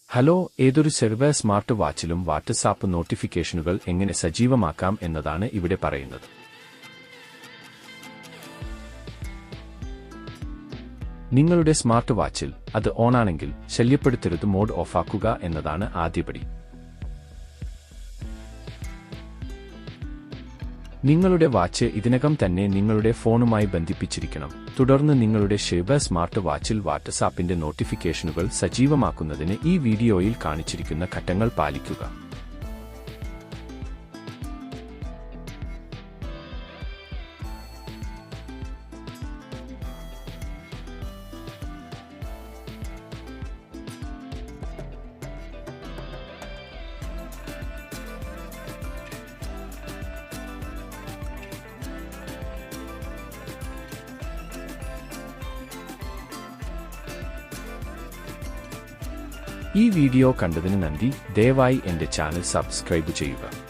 Hello, ഏതൊരു server smart വാച്ചിലും WhatsApp നോട്ടിഫിക്കേഷനുകൾ എങ്ങനെ സജീവമാക്കാം എന്നതാണ് ഇവിടെ പറയുന്നത്. നിങ്ങളുടെ സ്മാർട്ട് വാച്ചിൽ അത് ഓണാണെങ്കിൽ ശല്യപ്പെടുത്തരുത് മോഡ് ഓഫാക്കുക എന്നതാണ് ആദ്യപടി. നിങ്ങളുടെ വാച്ച് ഇതിനകം തന്നെ നിങ്ങളുടെ ഫോണുമായി ബന്ധിപ്പിച്ചിരിക്കണം. തുടർന്ന് നിങ്ങളുടെ ഷെബ സ്മാർട്ട് വാച്ചിൽ വാട്ട്സ്ആപ്പിന്റെ നോട്ടിഫിക്കേഷനുകൾ സജീവമാക്കുന്നതിന് ഈ വീഡിയോയിൽ കാണിച്ചിരിക്കുന്ന ഘട്ടങ്ങൾ പാലിക്കുക. ഈ വീഡിയോ കണ്ടതിന് നന്ദി. ദയവായി എന്റെ ചാനൽ സബ്സ്ക്രൈബ് ചെയ്യുക.